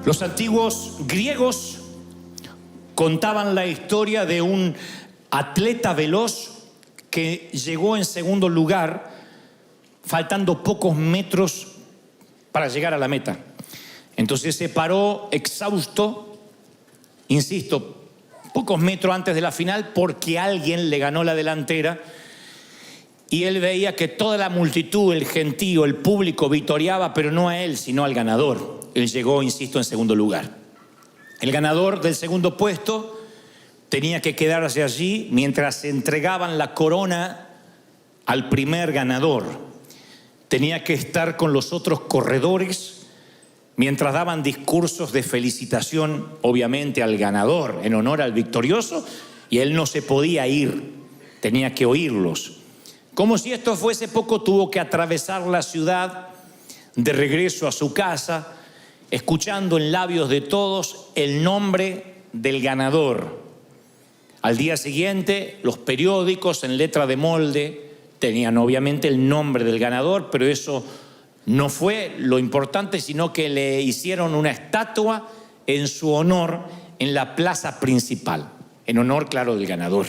Los antiguos griegos contaban la historia de un atleta veloz que llegó en segundo lugar, faltando pocos metros para llegar a la meta. Entonces se paró exhausto, insisto, pocos metros antes de la final, porque alguien le ganó la delantera. Y él veía que toda la multitud, el gentío, el público vitoreaba, pero no a él, sino al ganador. Él llegó, insisto, en segundo lugar. El ganador del segundo puesto tenía que quedarse allí mientras se entregaban la corona al primer ganador. Tenía que estar con los otros corredores mientras daban discursos de felicitación, obviamente, al ganador, en honor al victorioso, y él no se podía ir, tenía que oírlos. Como si esto fuese poco, tuvo que atravesar la ciudad de regreso a su casa, escuchando en labios de todos el nombre del ganador. Al día siguiente, los periódicos en letra de molde tenían obviamente el nombre del ganador, pero eso no fue lo importante, sino que le hicieron una estatua en su honor en la plaza principal, en honor, claro, del ganador.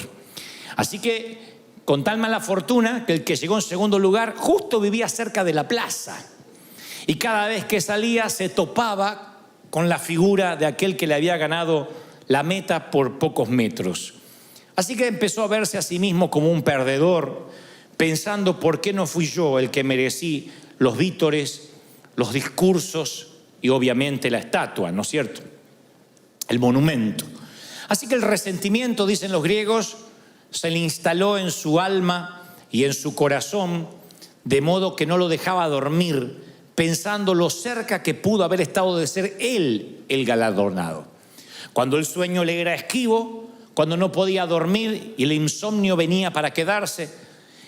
Así que, con tal mala fortuna, que el que llegó en segundo lugar justo vivía cerca de la plaza. Y cada vez que salía se topaba con la figura de aquel que le había ganado la meta por pocos metros. Así que empezó a verse a sí mismo como un perdedor, pensando: ¿por qué no fui yo el que merecí los vítores, los discursos y obviamente la estatua, ¿no es cierto? El monumento. Así que el resentimiento, dicen los griegos, se le instaló en su alma y en su corazón, de modo que no lo dejaba dormir, pensando lo cerca que pudo haber estado de ser él el galardonado. Cuando el sueño le era esquivo, cuando no podía dormir y el insomnio venía para quedarse,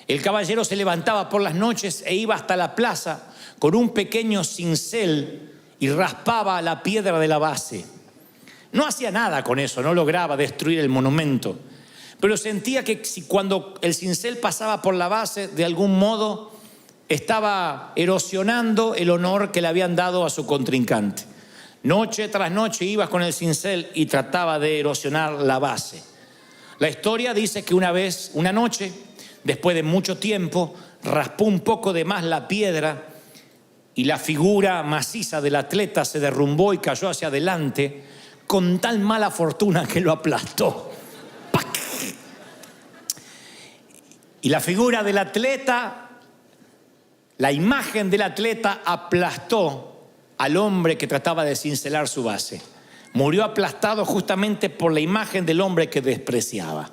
el caballero se levantaba por las noches e iba hasta la plaza con un pequeño cincel y raspaba la piedra de la base. No hacía nada con eso, no lograba destruir el monumento, pero sentía que cuando el cincel pasaba por la base, de algún modo estaba erosionando el honor que le habían dado a su contrincante. Noche tras noche iba con el cincel y trataba de erosionar la base. La historia dice que una noche, después de mucho tiempo, raspó un poco de más la piedra y la figura maciza del atleta se derrumbó y cayó hacia adelante con tal mala fortuna que lo aplastó. ¡Pac! Y la figura del atleta, la imagen del atleta, aplastó al hombre que trataba de cincelar su base. Murió aplastado justamente por la imagen del hombre que despreciaba.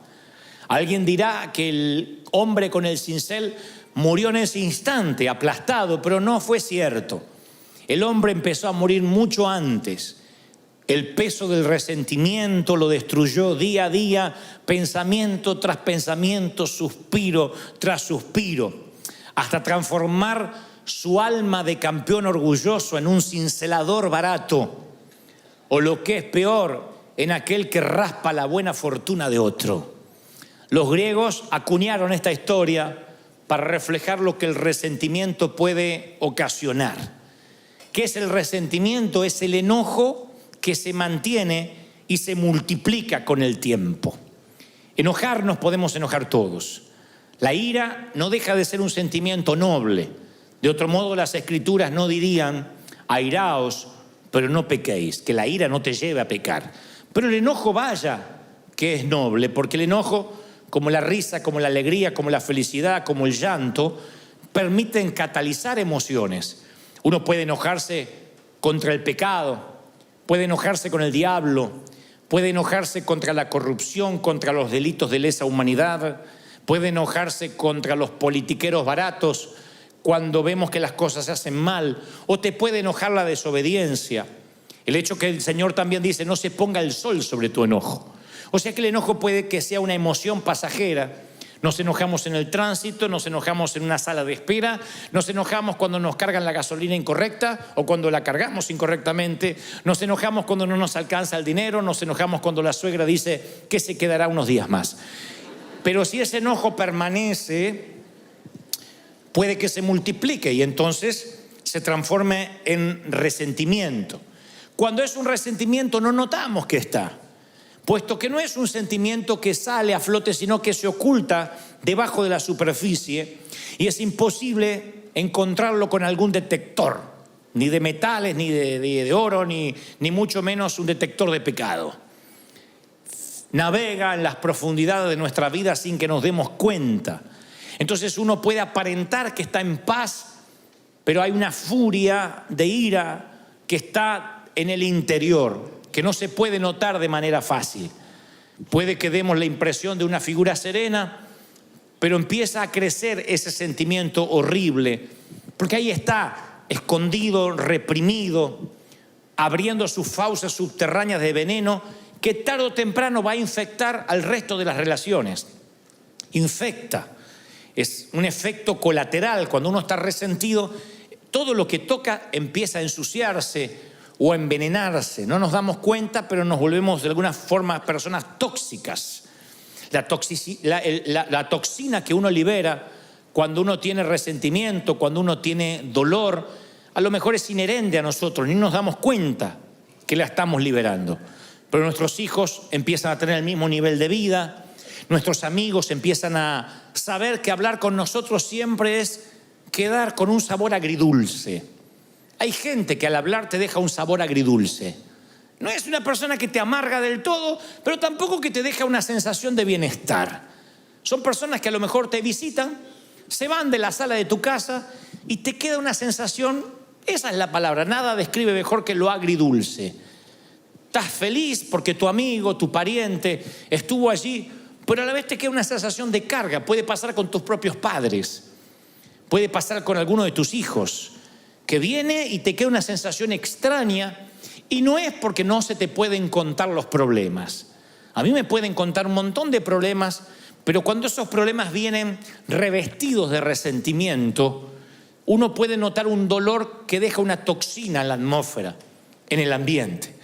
Alguien dirá que el hombre con el cincel murió en ese instante, aplastado, pero no fue cierto. El hombre empezó a morir mucho antes. El peso del resentimiento lo destruyó día a día, pensamiento tras pensamiento, suspiro tras suspiro, hasta transformar su alma de campeón orgulloso en un cincelador barato, o lo que es peor, en aquel que raspa la buena fortuna de otro. Los griegos acuñaron esta historia para reflejar lo que el resentimiento puede ocasionar. ¿Qué es el resentimiento? Es el enojo que se mantiene y se multiplica con el tiempo. Enojarnos podemos enojar todos. La ira no deja de ser un sentimiento noble. De otro modo, las escrituras no dirían: airaos, pero no pequéis, que la ira no te lleve a pecar. Pero el enojo, vaya que es noble, porque el enojo, como la risa, como la alegría, como la felicidad, como el llanto, permiten catalizar emociones. Uno puede enojarse contra el pecado, puede enojarse con el diablo, puede enojarse contra la corrupción, contra los delitos de lesa humanidad, puede enojarse contra los politiqueros baratos cuando vemos que las cosas se hacen mal, o te puede enojar la desobediencia. El hecho que el Señor también dice: no se ponga el sol sobre tu enojo. O sea que el enojo puede que sea una emoción pasajera. Nos enojamos en el tránsito, nos enojamos en una sala de espera, nos enojamos cuando nos cargan la gasolina incorrecta o cuando la cargamos incorrectamente, nos enojamos cuando no nos alcanza el dinero, nos enojamos cuando la suegra dice que se quedará unos días más. Pero si ese enojo permanece, puede que se multiplique y entonces se transforme en resentimiento. Cuando es un resentimiento no notamos que está, puesto que no es un sentimiento que sale a flote, sino que se oculta debajo de la superficie y es imposible encontrarlo con algún detector, ni de metales, ni de oro, ni mucho menos un detector de pecado. Navega en las profundidades de nuestra vida sin que nos demos cuenta. Entonces uno puede aparentar que está en paz, pero hay una furia de ira que está en el interior, que no se puede notar de manera fácil. Puede que demos la impresión de una figura serena, pero empieza a crecer ese sentimiento horrible, porque ahí está, escondido, reprimido, abriendo sus fauces subterráneas de veneno, que tarde o temprano va a infectar al resto de las relaciones. Infecta. Es un efecto colateral. Cuando uno está resentido, todo lo que toca empieza a ensuciarse o a envenenarse. No nos damos cuenta, pero nos volvemos de alguna forma personas tóxicas. La toxina que uno libera cuando uno tiene resentimiento, cuando uno tiene dolor, a lo mejor es inherente a nosotros, ni nos damos cuenta que la estamos liberando. Pero nuestros hijos empiezan a tener el mismo nivel de vida, nuestros amigos empiezan a saber que hablar con nosotros siempre es quedar con un sabor agridulce. Hay gente que al hablar te deja un sabor agridulce. No es una persona que te amarga del todo, pero tampoco que te deja una sensación de bienestar. Son personas que a lo mejor te visitan, se van de la sala de tu casa y te queda una sensación, esa es la palabra, nada describe mejor que lo agridulce. Estás feliz porque tu amigo, tu pariente estuvo allí, pero a la vez te queda una sensación de carga. Puede pasar con tus propios padres, puede pasar con alguno de tus hijos, que viene y te queda una sensación extraña, y no es porque no se te pueden contar los problemas. A mí me pueden contar un montón de problemas, pero cuando esos problemas vienen revestidos de resentimiento, uno puede notar un dolor que deja una toxina en la atmósfera, en el ambiente.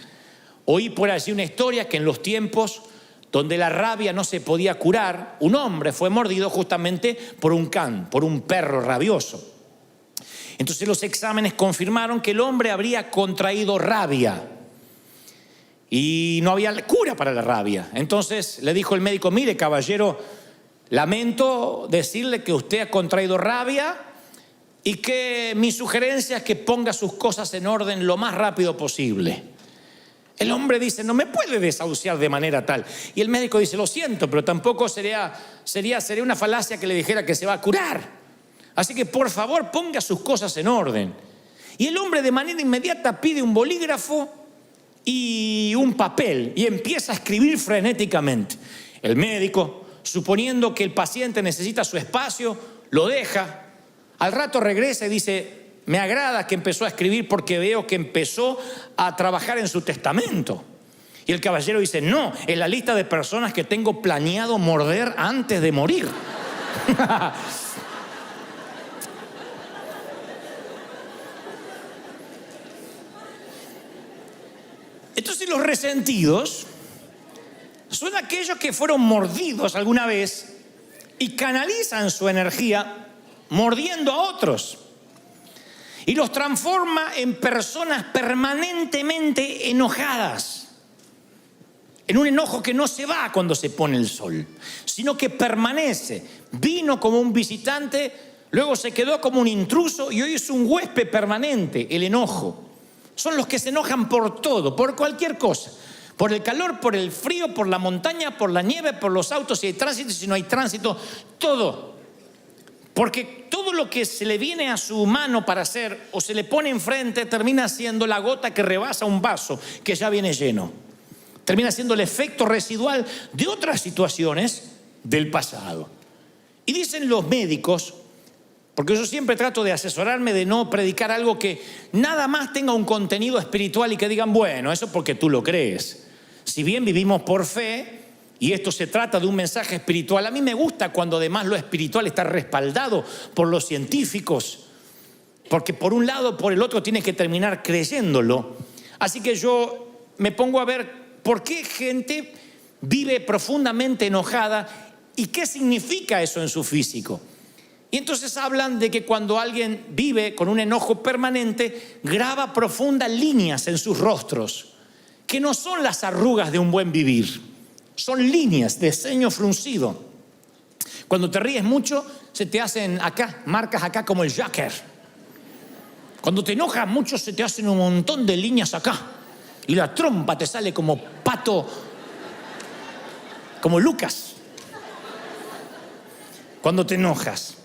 Oí por allí una historia que en los tiempos donde la rabia no se podía curar, un hombre fue mordido justamente por un can, por un perro rabioso. Entonces los exámenes confirmaron que el hombre habría contraído rabia y no había cura para la rabia. Entonces le dijo el médico: mire, caballero, lamento decirle que usted ha contraído rabia y que mi sugerencia es que ponga sus cosas en orden lo más rápido posible. El hombre dice: no me puede desahuciar de manera tal. Y el médico dice: lo siento, pero tampoco sería una falacia que le dijera que se va a curar. Así que por favor ponga sus cosas en orden. Y el hombre de manera inmediata pide un bolígrafo y un papel y empieza a escribir frenéticamente. El médico, suponiendo que el paciente necesita su espacio, lo deja. Al rato regresa y dice: me agrada que empezó a escribir porque veo que empezó a trabajar en su testamento. Y el caballero dice: no, es la lista de personas que tengo planeado morder antes de morir. Entonces los resentidos son aquellos que fueron mordidos alguna vez y canalizan su energía mordiendo a otros y los transforma en personas permanentemente enojadas, en un enojo que no se va cuando se pone el sol, sino que permanece. Vino como un visitante, luego se quedó como un intruso y hoy es un huésped permanente. El enojo. Son los que se enojan por todo, por cualquier cosa. Por el calor, por el frío, por la montaña, por la nieve, por los autos, si hay tránsito, si no hay tránsito, todo. Porque todo lo que se le viene a su mano para hacer o se le pone enfrente termina siendo la gota que rebasa un vaso que ya viene lleno. Termina siendo el efecto residual de otras situaciones del pasado. Y dicen los médicos, porque yo siempre trato de asesorarme de no predicar algo que nada más tenga un contenido espiritual y que digan: bueno, eso porque tú lo crees. Si bien vivimos por fe y esto se trata de un mensaje espiritual, a mí me gusta cuando además lo espiritual está respaldado por los científicos, porque por un lado o por el otro tienes que terminar creyéndolo. Así que yo me pongo a ver por qué gente vive profundamente enojada y qué significa eso en su físico. Y entonces hablan de que cuando alguien vive con un enojo permanente, graba profundas líneas en sus rostros, que no son las arrugas de un buen vivir, son líneas de ceño fruncido. Cuando te ríes mucho, se te hacen acá, marcas acá como el Joker. Cuando te enojas mucho, se te hacen un montón de líneas acá. Y la trompa te sale como pato, como Lucas. Cuando te enojas.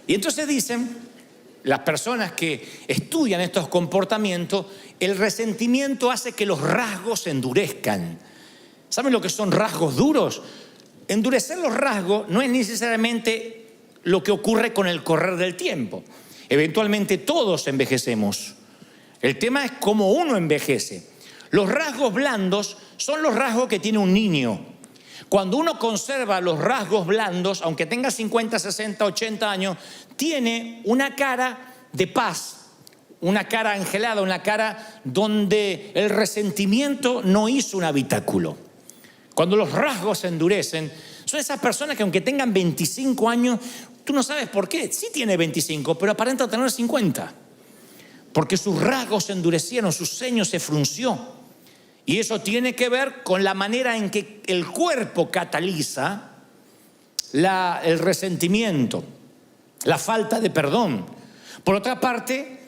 Y entonces dicen, las personas que estudian estos comportamientos, el resentimiento hace que los rasgos se endurezcan. ¿Saben lo que son rasgos duros? Endurecer los rasgos no es necesariamente lo que ocurre con el correr del tiempo. Eventualmente todos envejecemos. El tema es cómo uno envejece. Los rasgos blandos son los rasgos que tiene un niño. Cuando uno conserva los rasgos blandos, aunque tenga 50, 60, 80 años, tiene una cara de paz, una cara angelada, una cara donde el resentimiento no hizo un habitáculo. Cuando los rasgos se endurecen, son esas personas que aunque tengan 25 años, tú no sabes por qué. Sí tiene 25, pero aparenta tener 50. Porque sus rasgos se endurecieron, su ceño se frunció. Y eso tiene que ver con la manera en que el cuerpo cataliza el resentimiento, la falta de perdón. Por otra parte,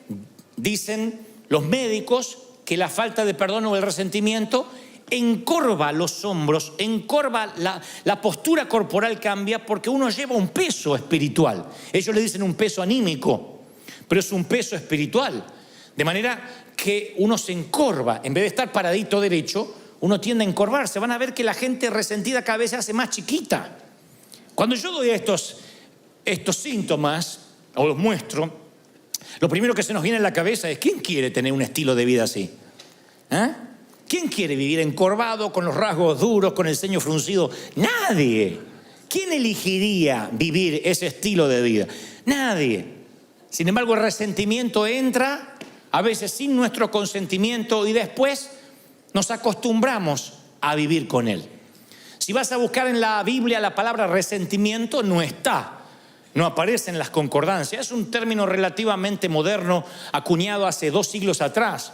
dicen los médicos que la falta de perdón o el resentimiento encorva los hombros, encorva la postura corporal, cambia porque uno lleva un peso espiritual. Ellos le dicen un peso anímico, pero es un peso espiritual. De manera que uno se encorva, en vez de estar paradito derecho, uno tiende a encorvarse. Van a ver que la gente resentida cada vez se hace más chiquita. Cuando yo doy estos síntomas, o los muestro, lo primero que se nos viene en la cabeza es: ¿quién quiere tener un estilo de vida así? ¿Quién quiere vivir encorvado, con los rasgos duros, con el ceño fruncido? Nadie. ¿Quién elegiría vivir ese estilo de vida? Nadie. Sin embargo, el resentimiento entra a veces sin nuestro consentimiento y después nos acostumbramos a vivir con él. Si vas a buscar en la Biblia la palabra resentimiento, no está, no aparece en las concordancias. Es un término relativamente moderno, acuñado hace 2 siglos atrás.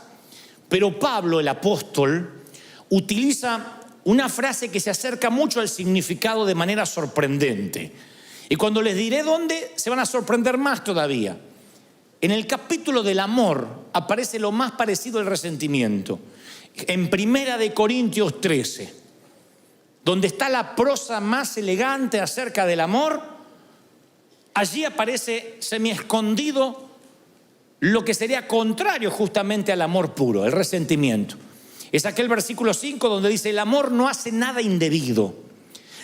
Pero Pablo, el apóstol, utiliza una frase que se acerca mucho al significado de manera sorprendente. Y cuando les diré dónde, se van a sorprender más todavía. En el capítulo del amor aparece lo más parecido al resentimiento. En 1 de Corintios 13, donde está la prosa más elegante acerca del amor, allí aparece semiescondido lo que sería contrario justamente al amor puro, el resentimiento. Es aquel versículo 5 donde dice: el amor no hace nada indebido.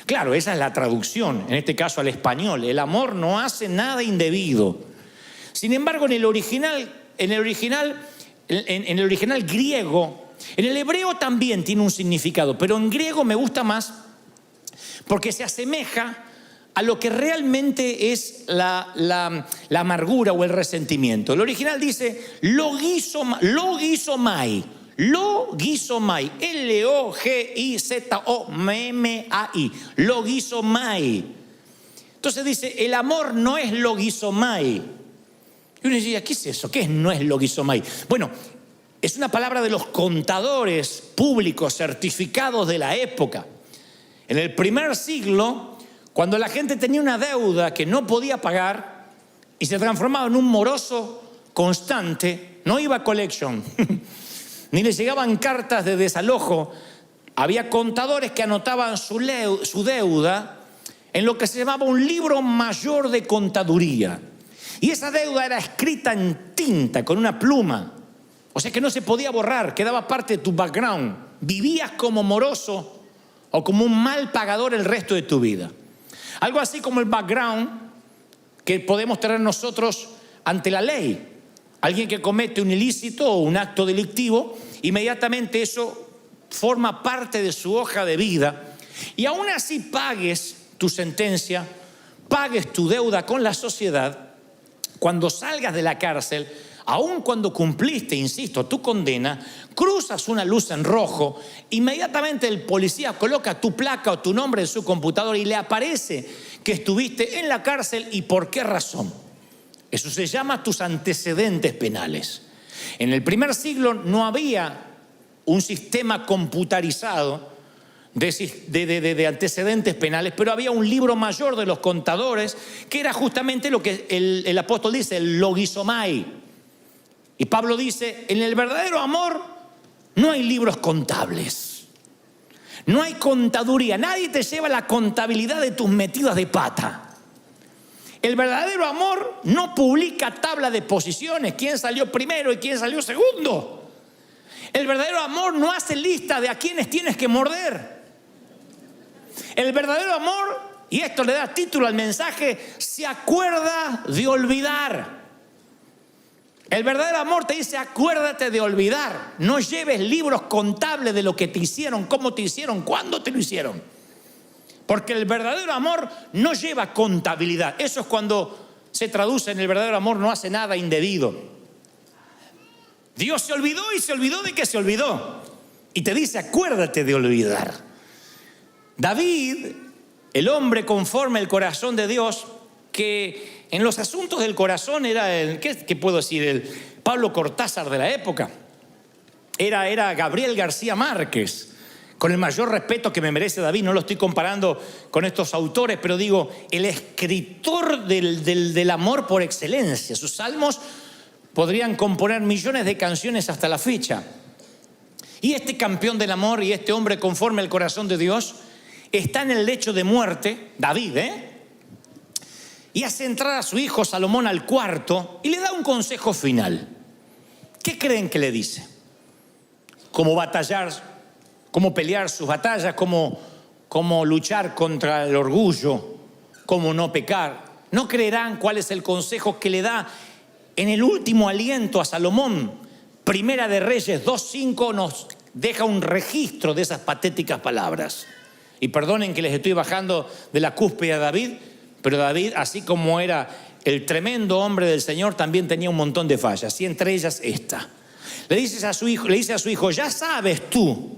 Claro, esa es la traducción, en este caso al español. El amor no hace nada indebido. Sin embargo, en el original griego, en el hebreo también tiene un significado, pero en griego me gusta más porque se asemeja a lo que realmente es la amargura o el resentimiento. El original dice logizomai, Logizomai, logizomai. Entonces dice: el amor no es logizomai. Y uno diría: ¿qué es eso? ¿Qué no es logizomai? Bueno, es una palabra de los contadores públicos certificados de la época. En el primer siglo, cuando la gente tenía una deuda que no podía pagar y se transformaba en un moroso constante, no iba a collection, ni le llegaban cartas de desalojo. Había contadores que anotaban su deuda en lo que se llamaba un libro mayor de contaduría. Y esa deuda era escrita en tinta, con una pluma. O sea que no se podía borrar, quedaba parte de tu background. Vivías como moroso o como un mal pagador el resto de tu vida. Algo así como el background que podemos tener nosotros ante la ley. Alguien que comete un ilícito o un acto delictivo, inmediatamente eso forma parte de su hoja de vida. Y aún así pagues tu sentencia, pagues tu deuda con la sociedad, cuando salgas de la cárcel, aun cuando cumpliste, insisto, tu condena, cruzas una luz en rojo, inmediatamente el policía coloca tu placa o tu nombre en su computadora y le aparece que estuviste en la cárcel y por qué razón. Eso se llama tus antecedentes penales. En el primer siglo no había un sistema computarizado de antecedentes penales, pero había un libro mayor de los contadores que era justamente lo que el apóstol dice, el logizomai. Y Pablo dice, en el verdadero amor no hay libros contables, no hay contaduría, nadie te lleva la contabilidad de tus metidas de pata. El verdadero amor no publica tabla de posiciones, quién salió primero y quién salió segundo. El verdadero amor no hace lista de a quienes tienes que morder. El verdadero amor, y esto le da título al mensaje, se acuerda de olvidar. El verdadero amor te dice, acuérdate de olvidar. No lleves libros contables de lo que te hicieron, cómo te hicieron, cuándo te lo hicieron. Porque el verdadero amor no lleva contabilidad. Eso es cuando se traduce en el verdadero amor, no hace nada indebido. Dios se olvidó y se olvidó de que se olvidó. Y te dice, acuérdate de olvidar. David, el hombre conforme al corazón de Dios, que en los asuntos del corazón era ¿qué puedo decir? El Pablo Cortázar de la época. Era Gabriel García Márquez. Con el mayor respeto que me merece David, no lo estoy comparando con estos autores, pero digo, el escritor del amor por excelencia. Sus salmos podrían componer millones de canciones hasta la fecha. Y este campeón del amor y este hombre conforme al corazón de Dios está en el lecho de muerte, David, y hace entrar a su hijo Salomón al cuarto y le da un consejo final. ¿Qué creen que le dice? ¿Cómo batallar? Cómo pelear sus batallas, cómo luchar contra el orgullo, cómo no pecar. No creerán cuál es el consejo que le da en el último aliento a Salomón. Primera de Reyes 2:5 nos deja un registro de esas patéticas palabras. Y perdonen que les estoy bajando de la cúspide a David, pero David, así como era el tremendo hombre del Señor, también tenía un montón de fallas, y entre ellas esta. Le dice a su hijo, ya sabes tú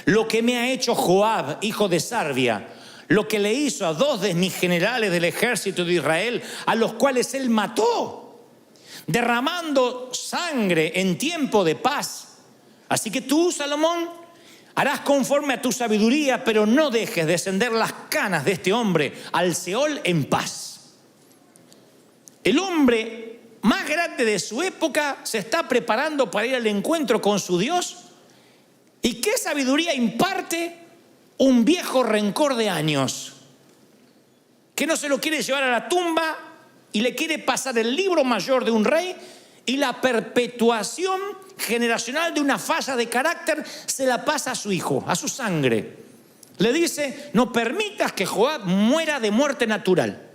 lo que me ha hecho Joab, hijo de Sarvia, lo que le hizo a 2 de mis generales del ejército de Israel, a los cuales él mató, derramando sangre en tiempo de paz. Así que tú, Salomón, harás conforme a tu sabiduría, pero no dejes descender las canas de este hombre al Seol en paz. El hombre más grande de su época se está preparando para ir al encuentro con su Dios. ¿Y qué sabiduría imparte un viejo rencor de años que no se lo quiere llevar a la tumba y le quiere pasar el libro mayor de un rey y la perpetuación generacional de una falla de carácter se la pasa a su hijo, a su sangre? Le dice, no permitas que Joab muera de muerte natural.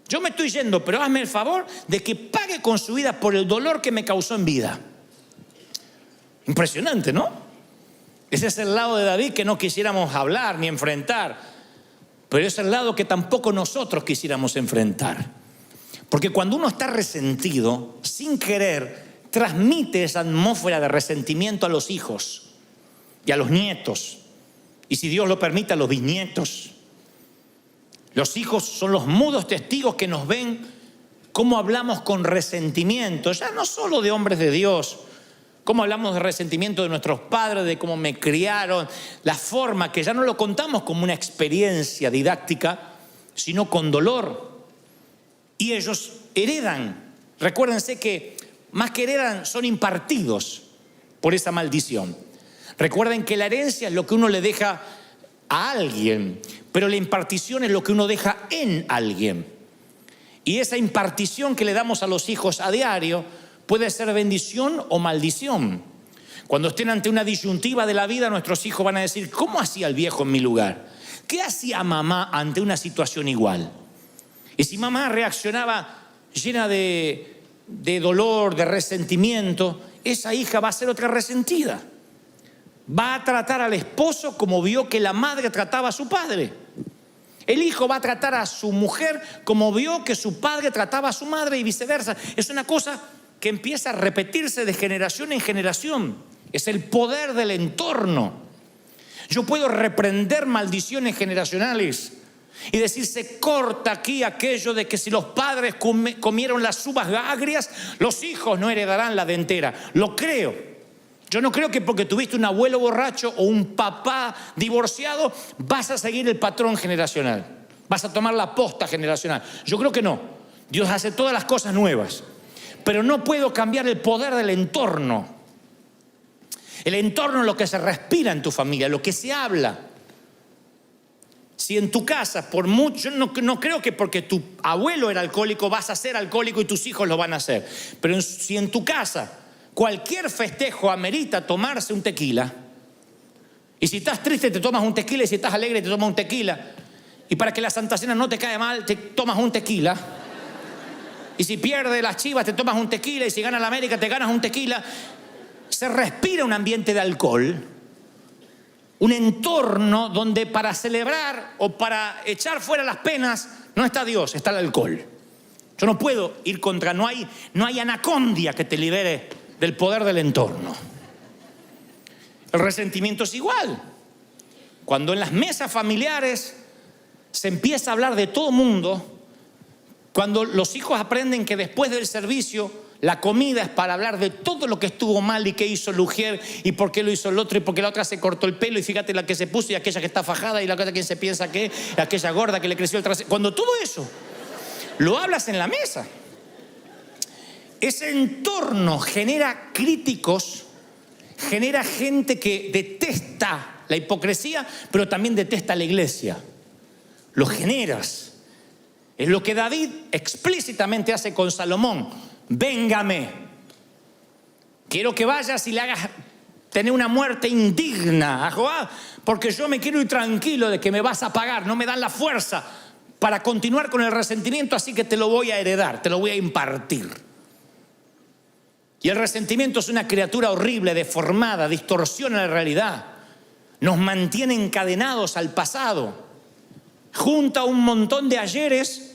Yo me estoy yendo, pero hazme el favor de que pague con su vida por el dolor que me causó en vida. Impresionante, ¿no? Ese es el lado de David que no quisiéramos hablar ni enfrentar, pero es el lado que tampoco nosotros quisiéramos enfrentar. Porque cuando uno está resentido, sin querer, transmite esa atmósfera de resentimiento a los hijos y a los nietos, y si Dios lo permite, a los bisnietos. Los hijos son los mudos testigos que nos ven cómo hablamos con resentimiento, ya no solo de hombres de Dios, cómo hablamos de resentimiento de nuestros padres, de cómo me criaron, la forma que ya no lo contamos como una experiencia didáctica, sino con dolor. Y ellos heredan. Recuérdense que más que heredan, son impartidos por esa maldición. Recuerden que la herencia es lo que uno le deja a alguien, pero la impartición es lo que uno deja en alguien. Y esa impartición que le damos a los hijos a diario puede ser bendición o maldición. Cuando estén ante una disyuntiva de la vida, nuestros hijos van a decir, ¿cómo hacía el viejo en mi lugar? ¿Qué hacía mamá ante una situación igual? Y si mamá reaccionaba llena de dolor, de resentimiento, esa hija va a ser otra resentida. Va a tratar al esposo como vio que la madre trataba a su padre. El hijo va a tratar a su mujer como vio que su padre trataba a su madre y viceversa. Es una cosa que empieza a repetirse de generación en generación. Es el poder del entorno. Yo puedo reprender maldiciones generacionales y decir, se corta aquí aquello de que si los padres comieron las uvas agrias, los hijos no heredarán la dentera. Lo creo. Yo no creo que porque tuviste un abuelo borracho o un papá divorciado vas a seguir el patrón generacional, vas a tomar la posta generacional. Yo creo que no. Dios hace todas las cosas nuevas, pero no puedo cambiar el poder del entorno. El entorno es lo que se respira en tu familia, lo que se habla. Si en tu casa, por mucho, no creo que porque tu abuelo era alcohólico vas a ser alcohólico y tus hijos lo van a hacer, pero si en tu casa cualquier festejo amerita tomarse un tequila, y si estás triste te tomas un tequila, y si estás alegre te tomas un tequila, y para que la Santa Cena no te caiga mal te tomas un tequila, y si pierdes las Chivas te tomas un tequila, y si gana la América te ganas un tequila. Se respira un ambiente de alcohol, un entorno donde para celebrar o para echar fuera las penas no está Dios, está el alcohol. Yo no puedo ir contra, no hay anacondia que te libere del poder del entorno. El resentimiento es igual. Cuando en las mesas familiares se empieza a hablar de todo mundo, cuando los hijos aprenden que después del servicio la comida es para hablar de todo lo que estuvo mal y qué hizo el ujier y por qué lo hizo el otro y por qué la otra se cortó el pelo y fíjate la que se puso y aquella que está fajada y la otra que se piensa que aquella gorda que le creció el trasero. Cuando todo eso lo hablas en la mesa, ese entorno genera críticos, genera gente que detesta la hipocresía, pero también detesta la iglesia. Lo generas. Es lo que David explícitamente hace con Salomón. Véngame. Quiero que vayas y le hagas tener una muerte indigna a Joab, porque yo me quiero ir tranquilo de que me vas a pagar. No me dan la fuerza para continuar con el resentimiento, así que te lo voy a heredar, te lo voy a impartir. Y el resentimiento es una criatura horrible, deformada, distorsiona la realidad. Nos mantiene encadenados al pasado. Junta un montón de ayeres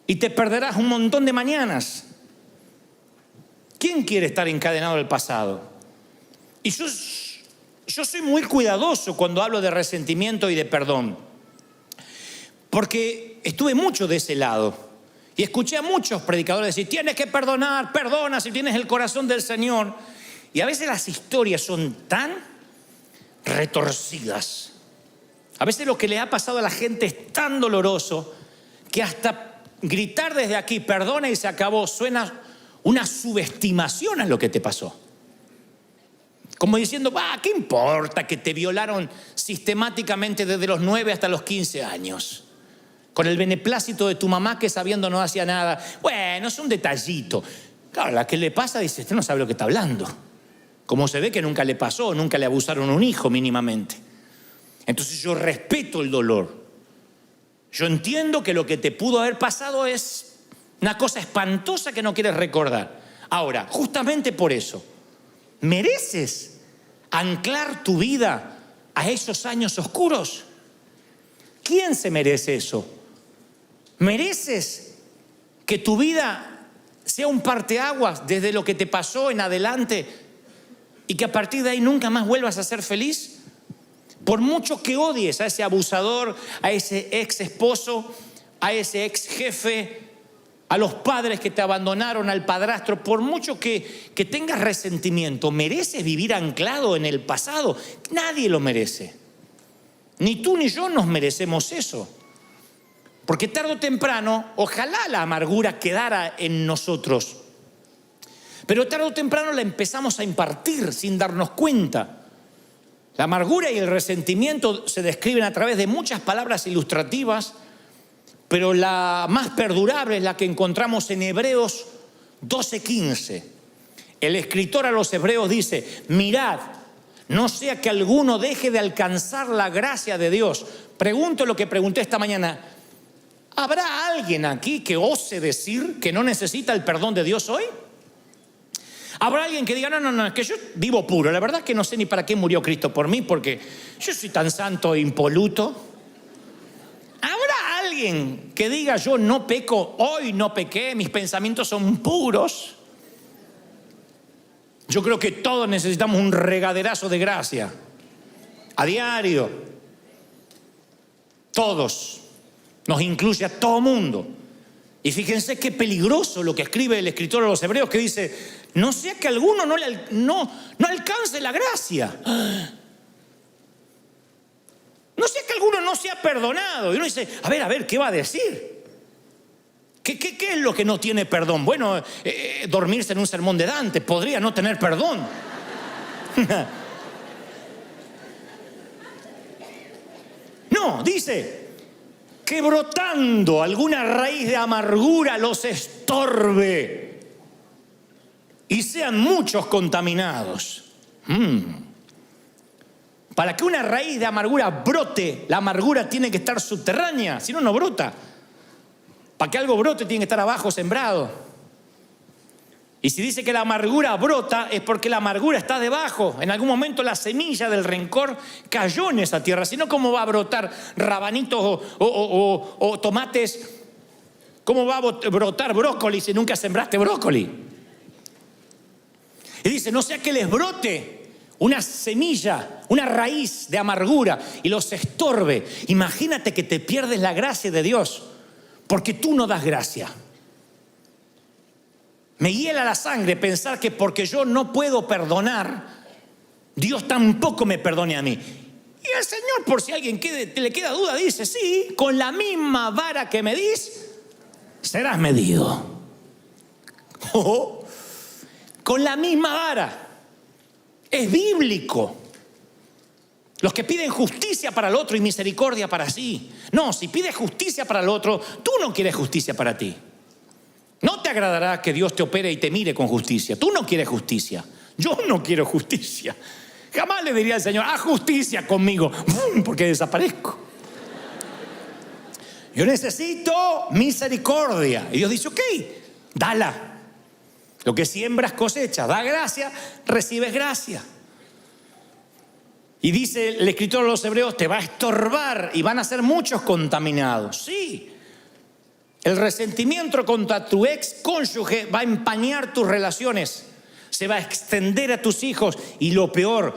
y te perderás un montón de mañanas. ¿Quién quiere estar encadenado al pasado? Y yo soy muy cuidadoso cuando hablo de resentimiento y de perdón, porque estuve mucho de ese lado y escuché a muchos predicadores decir, tienes que perdonar, perdona si tienes el corazón del Señor. Y a veces las historias son tan retorcidas. A veces lo que le ha pasado a la gente es tan doloroso que hasta gritar desde aquí, perdona y se acabó, suena una subestimación a lo que te pasó. Como diciendo, ¿qué importa que te violaron sistemáticamente desde los 9 hasta los 15 años? Con el beneplácito de tu mamá que sabiendo no hacía nada. Bueno, es un detallito. Claro, la que le pasa dice, este no sabe lo que está hablando. Como se ve que nunca le pasó, nunca le abusaron a un hijo mínimamente. Entonces yo respeto el dolor. Yo entiendo que lo que te pudo haber pasado es una cosa espantosa que no quieres recordar. Ahora, justamente por eso, ¿mereces anclar tu vida a esos años oscuros? ¿Quién se merece eso? ¿Mereces que tu vida sea un parteaguas desde lo que te pasó en adelante y que a partir de ahí nunca más vuelvas a ser feliz? Por mucho que odies a ese abusador, a ese ex esposo, a ese ex jefe, a los padres que te abandonaron, al padrastro, por mucho que tengas resentimiento, ¿mereces vivir anclado en el pasado? Nadie lo merece. Ni tú ni yo nos merecemos eso. Porque tarde o temprano, ojalá la amargura quedara en nosotros. Pero tarde o temprano la empezamos a impartir sin darnos cuenta. La amargura y el resentimiento se describen a través de muchas palabras ilustrativas, pero la más perdurable es la que encontramos en Hebreos 12:15. El escritor a los hebreos dice, mirad, no sea que alguno deje de alcanzar la gracia de Dios. Pregunto lo que pregunté esta mañana. ¿Habrá alguien aquí que ose decir que no necesita el perdón de Dios hoy? ¿Habrá alguien que diga, no, es que yo vivo puro? La verdad es que no sé ni para qué murió Cristo por mí, porque yo soy tan santo e impoluto. ¿Habrá alguien que diga, yo no peco, hoy no pequé, mis pensamientos son puros? Yo creo que todos necesitamos un regaderazo de gracia. A diario. Todos. Nos incluye a todo mundo. Y fíjense qué peligroso lo que escribe el escritor de los Hebreos, que dice, no sea que alguno no alcance la gracia. No sea que alguno no sea perdonado. Y uno dice, a ver, ¿qué va a decir? ¿Qué es lo que no tiene perdón? Bueno, dormirse en un sermón de Dante podría no tener perdón. No, dice que brotando alguna raíz de amargura los estorbe y sean muchos contaminados. Para que una raíz de amargura brote, la amargura tiene que estar subterránea, si no, no brota. Para que algo brote tiene que estar abajo sembrado. Y si dice que la amargura brota, es porque la amargura está debajo. En algún momento la semilla del rencor cayó en esa tierra. Si no, ¿cómo va a brotar rabanitos o tomates? ¿Cómo va a brotar brócoli si nunca sembraste brócoli? Y dice, no sea que les brote una semilla, una raíz de amargura y los estorbe. Imagínate que te pierdes la gracia de Dios porque tú no das gracia. Me hiela la sangre pensar que porque yo no puedo perdonar, Dios tampoco me perdone a mí. Y el Señor, por si a alguien le queda duda, dice, sí, con la misma vara que medís, serás medido. Con la misma vara. Es bíblico. Los que piden justicia para el otro y misericordia para sí. No, si pides justicia para el otro, tú no quieres justicia para ti. No te agradará que Dios te opere y te mire con justicia. Tú no quieres justicia. Yo no quiero justicia. Jamás le diría al Señor, haz justicia conmigo, porque desaparezco. Yo necesito misericordia. Y Dios dice, ok, dala. Lo que siembras cosecha. Da gracia, recibes gracia. Y dice el escritor de los Hebreos, te va a estorbar y van a ser muchos contaminados. Sí. El resentimiento contra tu ex cónyuge va a empañar tus relaciones, se va a extender a tus hijos y lo peor,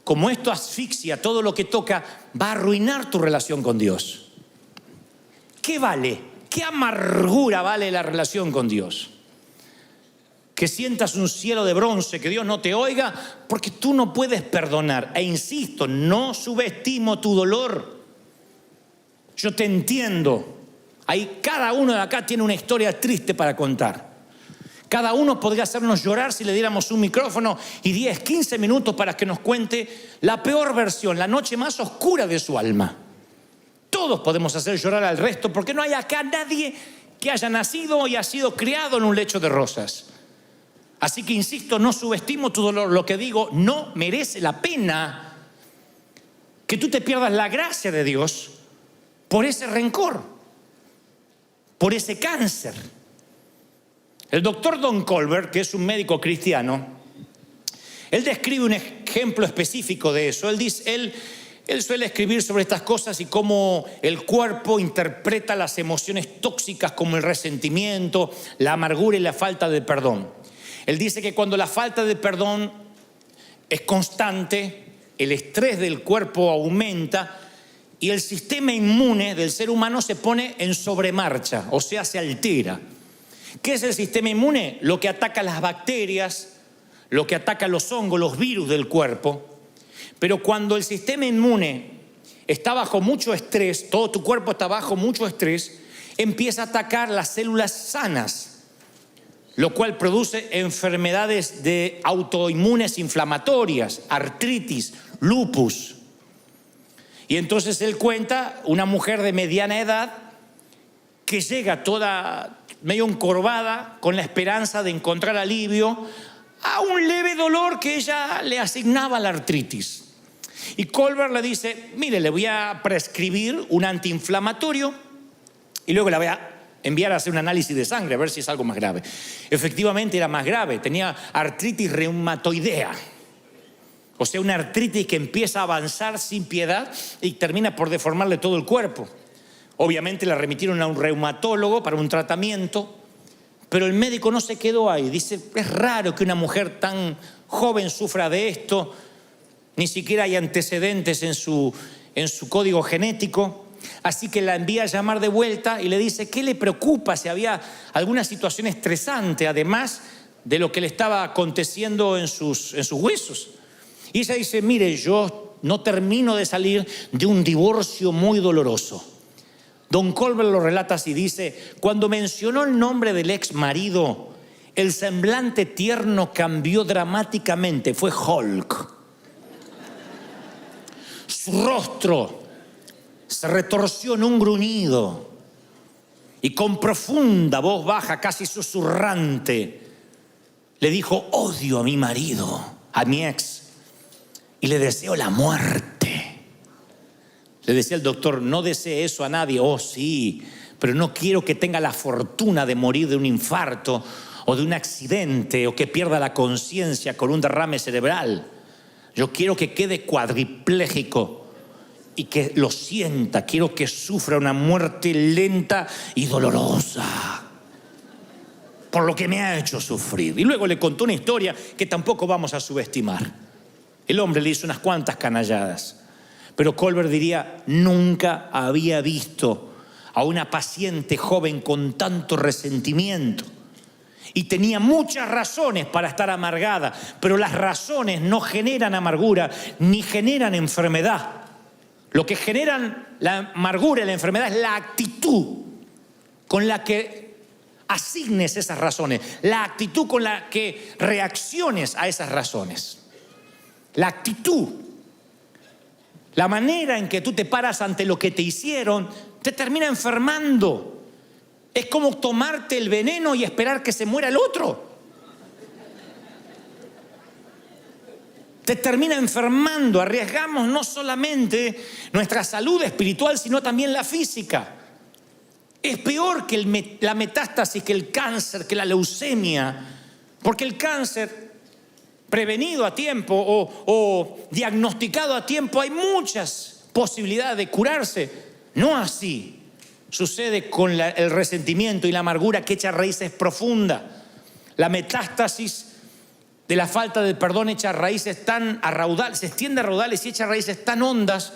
como esto asfixia todo lo que toca, va a arruinar tu relación con Dios. ¿Qué vale? ¿Qué amargura vale la relación con Dios? Que sientas un cielo de bronce, que Dios no te oiga porque tú no puedes perdonar. E insisto, no subestimo tu dolor. Yo te entiendo. Ahí cada uno de acá tiene una historia triste para contar. Cada uno podría hacernos llorar si le diéramos un micrófono y 10, 15 minutos para que nos cuente la peor versión, la noche más oscura de su alma. Todos podemos hacer llorar al resto porque no hay acá nadie que haya nacido y ha sido criado en un lecho de rosas. Así que insisto, no subestimo tu dolor. Lo que digo, no merece la pena que tú te pierdas la gracia de Dios por ese rencor, por ese cáncer. El doctor Don Colbert, que es un médico cristiano, él describe un ejemplo específico de eso. Él suele escribir sobre estas cosas y cómo el cuerpo interpreta las emociones tóxicas como el resentimiento, la amargura y la falta de perdón. Él dice que cuando la falta de perdón es constante, el estrés del cuerpo aumenta y el sistema inmune del ser humano se pone en sobremarcha, o sea, se altera. ¿Qué es el sistema inmune? Lo que ataca las bacterias, lo que ataca los hongos, los virus del cuerpo. Pero cuando el sistema inmune está bajo mucho estrés, todo tu cuerpo está bajo mucho estrés, empieza a atacar las células sanas, lo cual produce enfermedades de autoinmunes inflamatorias, artritis, lupus. Y entonces él cuenta una mujer de mediana edad que llega toda medio encorvada con la esperanza de encontrar alivio a un leve dolor que ella le asignaba a la artritis. Y Colbert le dice, mire, le voy a prescribir un antiinflamatorio y luego la voy a enviar a hacer un análisis de sangre a ver si es algo más grave. Efectivamente era más grave, tenía artritis reumatoidea. O sea, una artritis que empieza a avanzar sin piedad y termina por deformarle todo el cuerpo. Obviamente la remitieron a un reumatólogo para un tratamiento, Pero el médico no se quedó ahí. Dice, es raro que una mujer tan joven sufra de esto. Ni siquiera hay antecedentes en su código genético. Así que la envía a llamar de vuelta y le dice, ¿qué le preocupa? Si había alguna situación estresante, además de lo que le estaba aconteciendo en sus huesos. Y ella dice, mire, yo no termino de salir de un divorcio muy doloroso. Don Colbert lo relata así, dice, cuando mencionó el nombre del ex marido, el semblante tierno cambió dramáticamente, fue Hulk. Su rostro se retorció en un gruñido y con profunda voz baja, casi susurrante, le dijo, odio a mi marido, a mi ex, y le deseo la muerte. Le decía el doctor, no desee eso a nadie. Oh, sí, pero no quiero que tenga la fortuna de morir de un infarto o de un accidente o que pierda la conciencia con un derrame cerebral. Yo quiero que quede cuadripléjico y que lo sienta. Quiero que sufra una muerte lenta y dolorosa por lo que me ha hecho sufrir. Y luego le contó una historia que tampoco vamos a subestimar. El hombre le hizo unas cuantas canalladas. Pero Colbert diría, nunca había visto a una paciente joven con tanto resentimiento. Y tenía muchas razones para estar amargada, pero las razones no generan amargura ni generan enfermedad. Lo que generan la amargura y la enfermedad es la actitud con la que asignes esas razones, la actitud con la que reacciones a esas razones. La actitud. La manera en que tú te paras ante lo que te hicieron te termina enfermando. Es como tomarte el veneno y esperar que se muera el otro. Te termina enfermando. Arriesgamos no solamente nuestra salud espiritual, sino también la física. Es peor que la metástasis, que el cáncer, que la leucemia. Porque el cáncer prevenido a tiempo o diagnosticado a tiempo, hay muchas posibilidades de curarse. No así sucede con el resentimiento y la amargura que echa raíces profundas. La metástasis de la falta de perdón echa raíces tan a raudales, se extiende a raudales y echa raíces tan hondas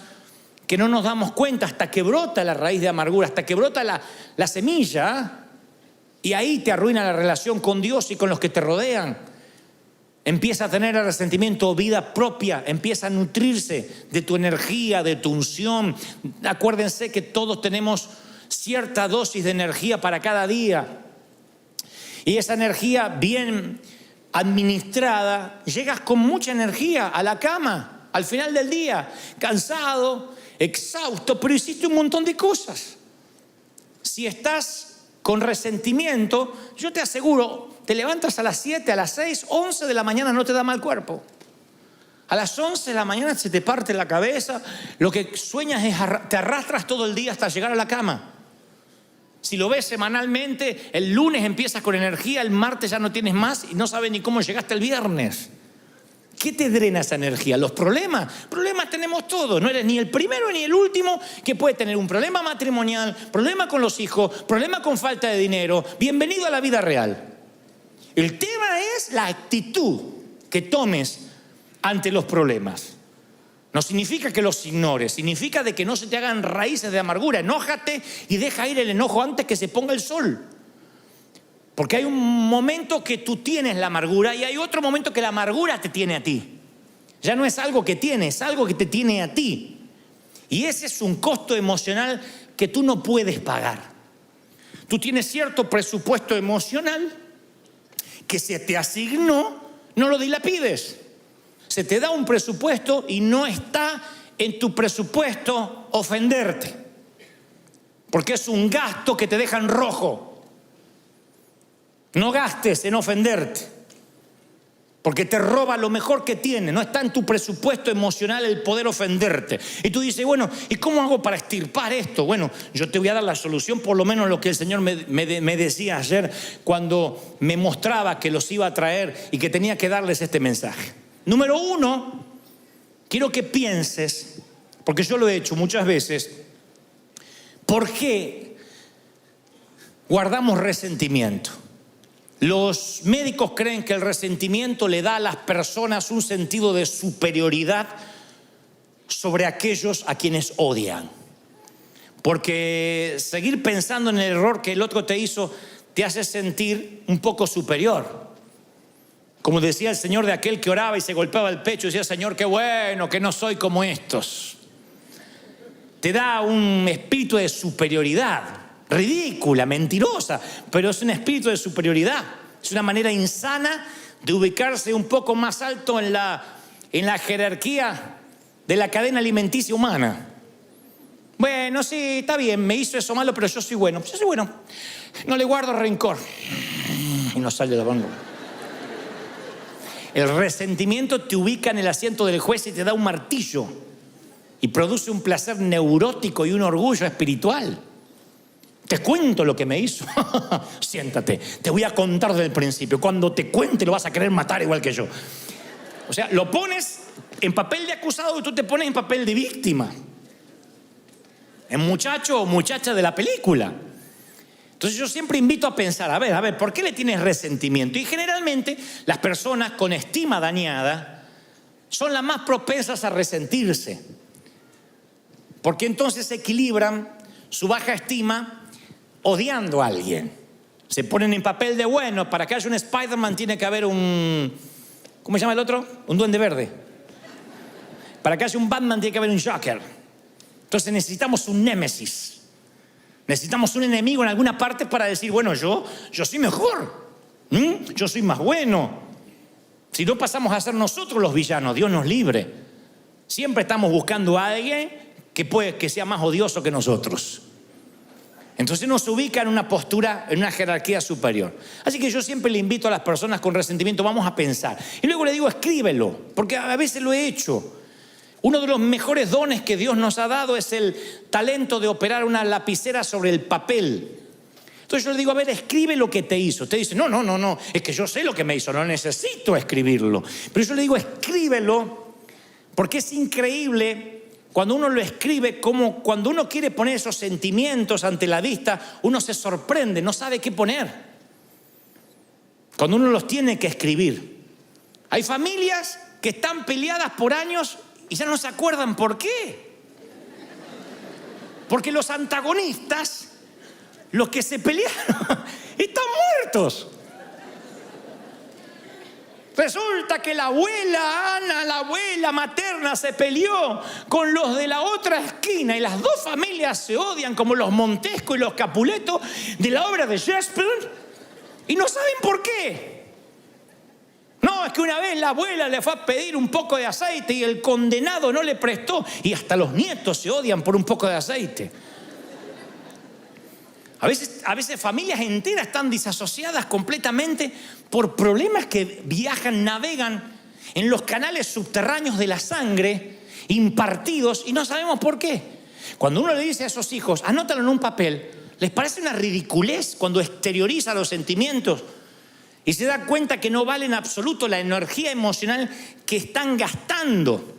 que no nos damos cuenta hasta que brota la raíz de amargura, hasta que brota la semilla, y ahí te arruina la relación con Dios y con los que te rodean. Empieza a tener el resentimiento vida propia, empieza a nutrirse de tu energía, de tu unción. Acuérdense que todos tenemos cierta dosis de energía para cada día. Y esa energía bien administrada, llegas con mucha energía a la cama, al final del día, cansado, exhausto, pero hiciste un montón de cosas. Si estás con resentimiento, yo te aseguro, te levantas a las 7, a las 6, 11 de la mañana no te da mal cuerpo. A las 11 de la mañana se te parte la cabeza, lo que sueñas es, te arrastras todo el día hasta llegar a la cama. Si lo ves semanalmente, el lunes empiezas con energía, el martes ya no tienes más y no sabes ni cómo llegaste el viernes. ¿Qué te drena esa energía? Los problemas. Problemas tenemos todos. No eres ni el primero ni el último que puede tener un problema matrimonial, problema con los hijos, problema con falta de dinero. Bienvenido a la vida real. El tema es la actitud que tomes ante los problemas. No significa que los ignores, significa de que no se te hagan raíces de amargura. Enójate y deja ir el enojo antes que se ponga el sol. Porque hay un momento que tú tienes la amargura y hay otro momento que la amargura te tiene a ti. Ya no es algo que tienes, es algo que te tiene a ti. Y ese es un costo emocional que tú no puedes pagar. Tú tienes cierto presupuesto emocional que se te asignó, no lo dilapides. Se te da un presupuesto y no está en tu presupuesto ofenderte. Porque es un gasto que te deja en rojo. No gastes en ofenderte. Porque te roba lo mejor que tienes. No está en tu presupuesto emocional el poder ofenderte. Y tú dices, bueno, ¿y cómo hago para extirpar esto? Bueno, yo te voy a dar la solución, por lo menos lo que el Señor me decía ayer cuando me mostraba que los iba a traer y que tenía que darles este mensaje. Número 1, quiero que pienses, porque yo lo he hecho muchas veces, ¿por qué guardamos resentimiento? Los médicos creen que el resentimiento le da a las personas un sentido de superioridad sobre aquellos a quienes odian. Porque seguir pensando en el error que el otro te hizo te hace sentir un poco superior. Como decía el Señor de aquel que oraba y se golpeaba el pecho y decía: Señor, qué bueno que no soy como estos. Te da un espíritu de superioridad, ridícula, mentirosa, pero es un espíritu de superioridad. Es una manera insana de ubicarse un poco más alto en la jerarquía de la cadena alimenticia humana. Bueno, sí, está bien, me hizo eso malo, pero yo soy bueno. Yo soy bueno, no le guardo rencor. Y no sale de la boca. El resentimiento te ubica en el asiento del juez y te da un martillo. Y produce un placer neurótico y un orgullo espiritual. Te cuento lo que me hizo. Siéntate, te voy a contar desde el principio. Cuando te cuente lo vas a querer matar igual que yo. O sea, lo pones en papel de acusado y tú te pones en papel de víctima. En muchacho o muchacha de la película. Entonces yo siempre invito a pensar, a ver, ¿por qué le tienes resentimiento? Y generalmente las personas con estima dañada son las más propensas a resentirse. Porque entonces equilibran su baja estima odiando a alguien. Se ponen en papel de bueno. Para que haya un Spider-Man tiene que haber un... ¿Cómo se llama el otro? Un Duende Verde. Para que haya un Batman tiene que haber un Joker. Entonces necesitamos un némesis. Necesitamos un enemigo en alguna parte para decir, bueno, yo soy mejor. Yo soy más bueno. Si no, pasamos a ser nosotros los villanos. Dios nos libre. Siempre estamos buscando a alguien que sea más odioso que nosotros. Entonces nos ubica en una postura, en una jerarquía superior. Así que yo siempre le invito a las personas con resentimiento, vamos a pensar. Y luego le digo, escríbelo, porque a veces lo he hecho. Uno de los mejores dones que Dios nos ha dado es el talento de operar una lapicera sobre el papel. Entonces yo le digo, a ver, escribe lo que te hizo. Usted dice, no, es que yo sé lo que me hizo, no necesito escribirlo. Pero yo le digo, escríbelo, porque es increíble cuando uno lo escribe, como cuando uno quiere poner esos sentimientos ante la vista, uno se sorprende, no sabe qué poner. Cuando uno los tiene que escribir. Hay familias que están peleadas por años y ya no se acuerdan por qué. Porque los antagonistas, los que se pelearon, están muertos. Resulta que la abuela Ana, la abuela materna, se peleó con los de la otra esquina y las dos familias se odian como los Montesco y los Capuleto de la obra de Shakespeare y no saben por qué. No, es que una vez la abuela le fue a pedir un poco de aceite y el condenado no le prestó y hasta los nietos se odian por un poco de aceite. A veces familias enteras están disasociadas completamente por problemas que viajan, navegan en los canales subterráneos de la sangre, impartidos, y no sabemos por qué. Cuando uno le dice a esos hijos, anótalo en un papel, les parece una ridiculez cuando exterioriza los sentimientos y se da cuenta que no vale en absoluto la energía emocional que están gastando.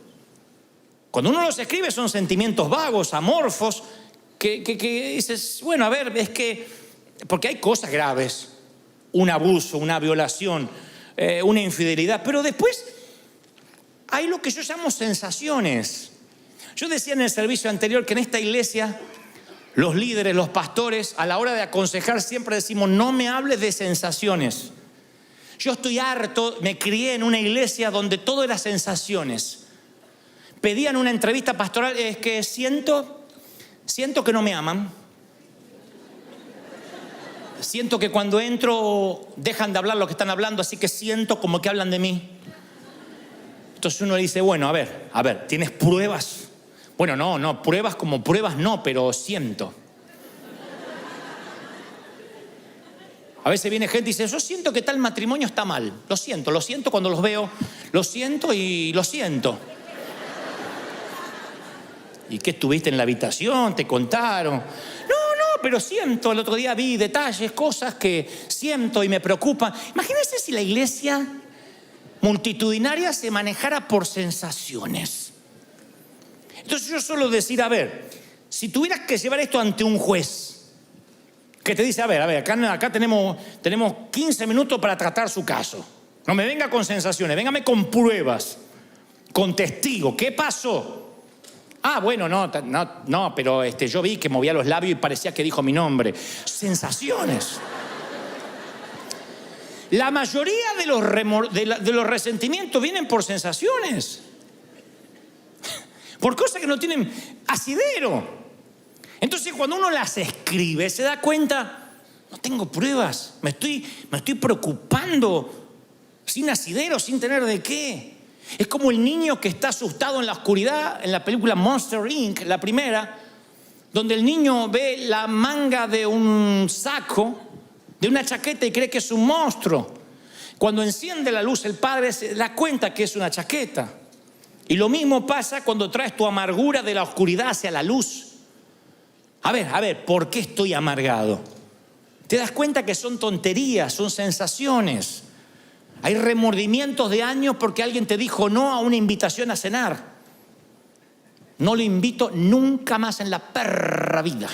Cuando uno los escribe son sentimientos vagos, amorfos, que dices, bueno, a ver, es que, porque hay cosas graves, un abuso, una violación, una infidelidad, pero después hay lo que yo llamo sensaciones. Yo decía en el servicio anterior que en esta iglesia los líderes, los pastores, a la hora de aconsejar siempre decimos, no me hables de sensaciones. Yo estoy harto, me crié en una iglesia donde todo era sensaciones. Pedían una entrevista pastoral, es que siento que no me aman. Siento que cuando entro dejan de hablar lo que están hablando, así que siento como que hablan de mí. Entonces uno dice, bueno, a ver, ¿tienes pruebas? Bueno, no, pruebas como pruebas no, pero siento. A veces viene gente y dice, yo siento que tal matrimonio está mal. Lo siento cuando los veo, lo siento y lo siento. ¿Y qué estuviste en la habitación? ¿Te contaron? No, pero siento. El otro día vi detalles, cosas que siento y me preocupan. Imagínense si la iglesia multitudinaria se manejara por sensaciones. Entonces yo suelo decir, a ver, si tuvieras que llevar esto ante un juez, que te dice, a ver, acá tenemos 15 minutos para tratar su caso. No me venga con sensaciones, véngame con pruebas, con testigos. ¿Qué pasó? Ah, bueno, no, pero yo vi que movía los labios y parecía que dijo mi nombre. Sensaciones. La mayoría de los resentimientos vienen por sensaciones. Por cosas que no tienen asidero. Entonces cuando uno las escribe se da cuenta, no tengo pruebas, me estoy preocupando sin asidero, sin tener de qué. Es como el niño que está asustado en la oscuridad en la película Monster Inc., la primera, donde el niño ve la manga de un saco, de una chaqueta y cree que es un monstruo. Cuando enciende la luz el padre se da cuenta que es una chaqueta. Y lo mismo pasa cuando traes tu amargura de la oscuridad hacia la luz. A ver, ¿por qué estoy amargado? Te das cuenta que son tonterías, son sensaciones. Hay remordimientos de años porque alguien te dijo no a una invitación a cenar. No lo invito nunca más en la perra vida.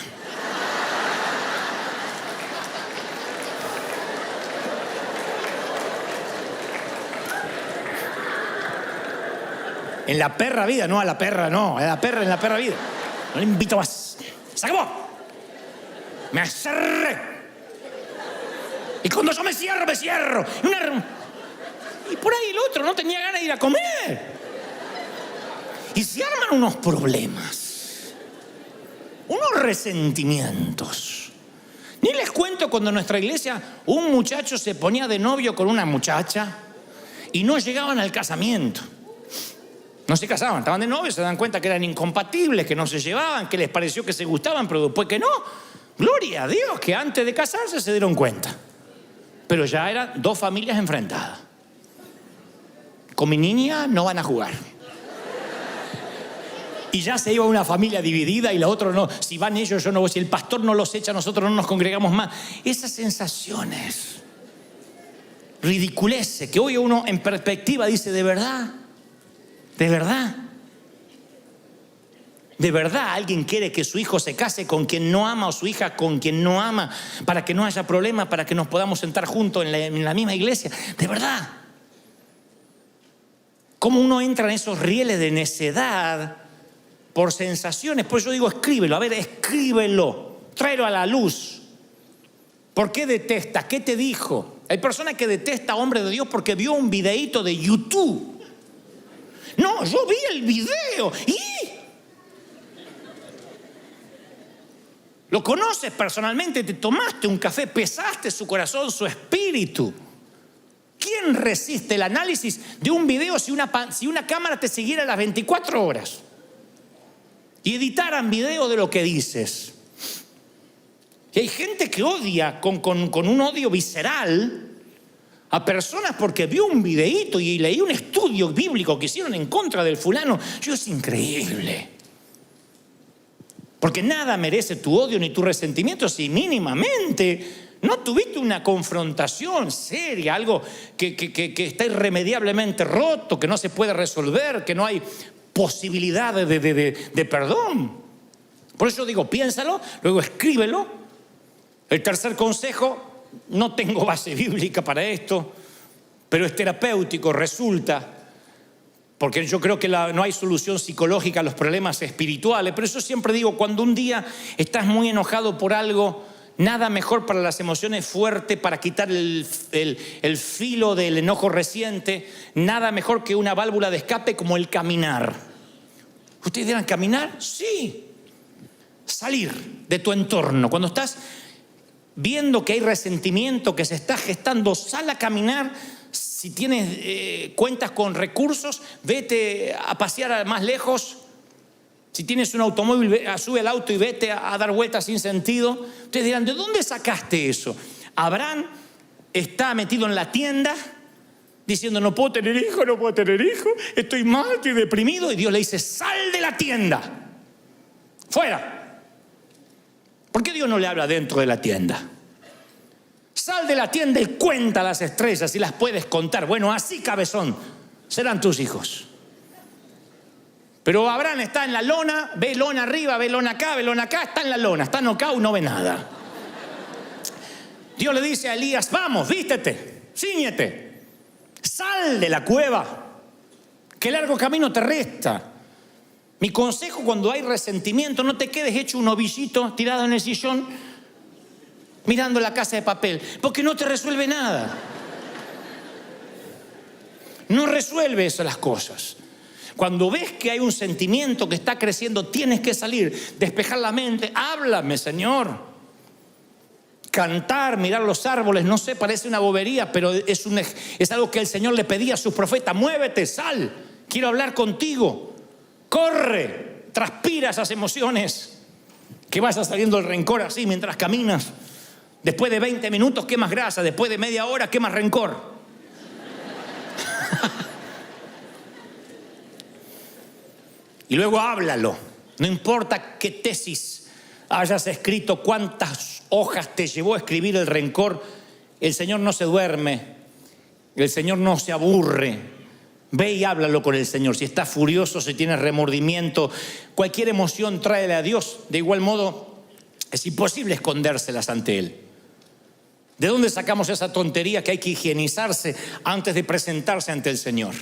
En la perra vida, no a la perra, no. En la perra vida. No le invito más. ¡Se acabó! Me acerré. Y cuando yo me cierro. Y por ahí el otro no tenía ganas de ir a comer. Y se arman unos problemas. Unos resentimientos. Ni les cuento cuando en nuestra iglesia un muchacho se ponía de novio con una muchacha y no llegaban al casamiento. No se casaban, estaban de novios, se dan cuenta que eran incompatibles, que no se llevaban, que les pareció que se gustaban, pero después que no. Gloria a Dios que antes de casarse se dieron cuenta. Pero ya eran dos familias enfrentadas. Con mi niña no van a jugar. Y ya se iba una familia dividida y la otra no. Si van ellos, yo no voy. Si el pastor no los echa, nosotros no nos congregamos más. Esas sensaciones, ridiculeces, que hoy uno en perspectiva dice, ¿de verdad? ¿De verdad? ¿De verdad alguien quiere que su hijo se case con quien no ama o su hija con quien no ama para que no haya problema, para que nos podamos sentar juntos en la misma iglesia? ¿De verdad? ¿Cómo uno entra en esos rieles de necedad por sensaciones? Pues yo digo, escríbelo, escríbelo, tráelo a la luz. ¿Por qué detesta? ¿Qué te dijo? Hay personas que detestan a hombres de Dios porque vio un videíto de YouTube. No, yo vi el video y lo conoces personalmente, te tomaste un café, pesaste su corazón, su espíritu. ¿Quién resiste el análisis de un video si una cámara te siguiera las 24 horas y editaran video de lo que dices? Y hay gente que odia con un odio visceral a personas porque vio un videíto y leí un estudio bíblico que hicieron en contra del fulano. Es increíble. Porque nada merece tu odio ni tu resentimiento si mínimamente no tuviste una confrontación seria, algo que está irremediablemente roto, que no se puede resolver, que no hay posibilidad de perdón. Por eso digo, piénsalo, luego escríbelo. El tercer consejo, no tengo base bíblica para esto, pero es terapéutico, resulta, porque yo creo que no hay solución psicológica a los problemas espirituales. Pero eso siempre digo, cuando un día estás muy enojado por algo, nada mejor para las emociones fuerte, para quitar el filo del enojo reciente, nada mejor que una válvula de escape como el caminar. ¿Ustedes dirán caminar? Sí. Salir de tu entorno. Cuando estás viendo que hay resentimiento que se está gestando, sal a caminar. Si tienes cuentas con recursos, vete a pasear más lejos. Si tienes un automóvil, sube al auto y vete a dar vueltas sin sentido. Ustedes dirán, ¿de dónde sacaste eso? Abraham está metido en la tienda diciendo, no puedo tener hijo, estoy mal, estoy deprimido. Y Dios le dice, sal de la tienda, fuera. ¿Por qué Dios no le habla dentro de la tienda? Sal de la tienda y cuenta las estrellas y las puedes contar. Bueno, así, cabezón, serán tus hijos. Pero Abraham está en la lona, ve lona arriba, ve lona acá, está en la lona, está knockout, no ve nada. Dios le dice a Elías, vamos, vístete, cíñete, sal de la cueva, que largo camino te resta. Mi consejo cuando hay resentimiento, no te quedes hecho un ovillito tirado en el sillón mirando la Casa de Papel, porque no te resuelve nada. No resuelve eso las cosas. Cuando ves que hay un sentimiento que está creciendo, tienes que salir, despejar la mente. Háblame, Señor. Cantar, mirar los árboles, no sé, parece una bobería, pero es algo que el Señor le pedía a sus profetas. Muévete, sal, quiero hablar contigo. Corre, transpira esas emociones. Que vaya saliendo el rencor así mientras caminas. Después de 20 minutos quemas grasa, después de media hora quemas rencor. Y luego háblalo. No importa qué tesis hayas escrito, cuántas hojas te llevó a escribir el rencor, el Señor no se duerme, el Señor no se aburre. Ve y háblalo con el Señor. Si estás furioso, si tienes remordimiento, cualquier emoción tráele a Dios. De igual modo, es imposible escondérselas ante Él. ¿De dónde sacamos esa tontería que hay que higienizarse antes de presentarse ante el Señor?